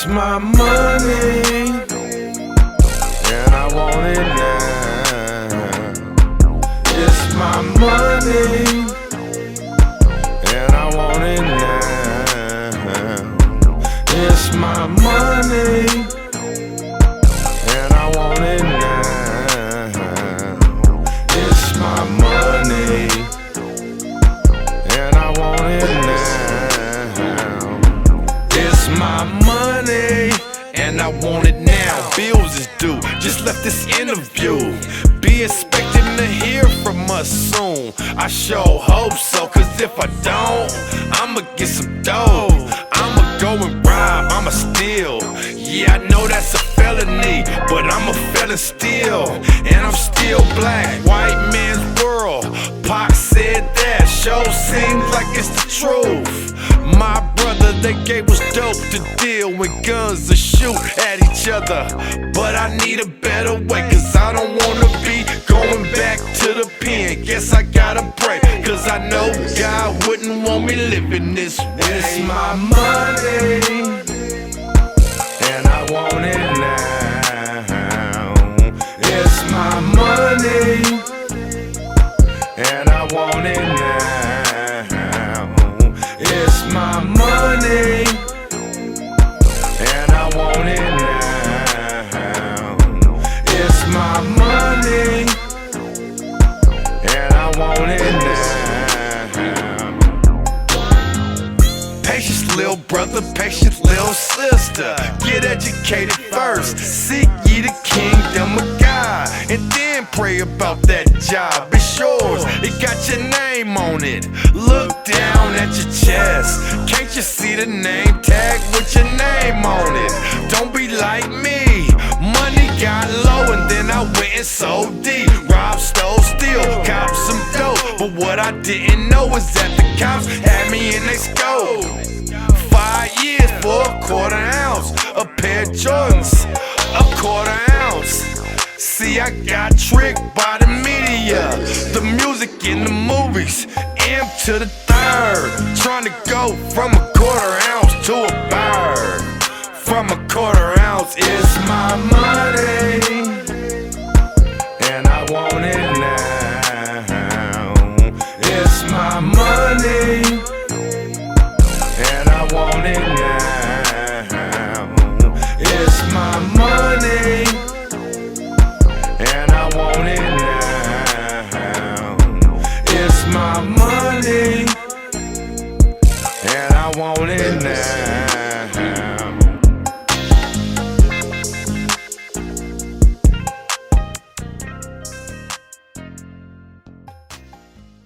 It's my money, and I want it now. It's my money, and I want it now. It's my money, and I want it now. It's my money, and I want it now. It's my money, and I want it now. Bills is due, just left this interview. Be expecting to hear from us soon. I sure hope so, cause if I don't, I'ma get some dough. I'ma go and rob, I'ma steal. Yeah, I know that's a felony, but I'm a felon still. And I'm still black, white man's world. Pac said that, sure seems like it's the truth. My brother, they gave us dope to deal with guns to shoot at each other. But I need a better way, cause I don't wanna be going back to the pen. Guess I gotta pray, cause I know God wouldn't want me living this way. It's my money, and I want it now. It's my money, and I want it now. It's my money, and I want it now. It's my money, and I want it now. Patience, little brother, patience, little sister. Get educated first, seek ye the kingdom of God, and then pray about that job. It's yours, it got your name on it. Look down at your chest, can't you see the name tag with your name on it? Don't be like me, money got low and then I went and sold deep. Rob, stole, steal, cop some dope. But what I didn't know was that the cops had me in their scope. 5 years for a quarter ounce, a pair of Jordans, a quarter ounce. See, I got tricked by the media, the music in the movies, M to the third. Trying to go from a quarter ounce to a bird. From a quarter ounce, it's my money, and I want it now. It's my money, and I want it now. It's my money, and I want it now. It's my money, and I want it now.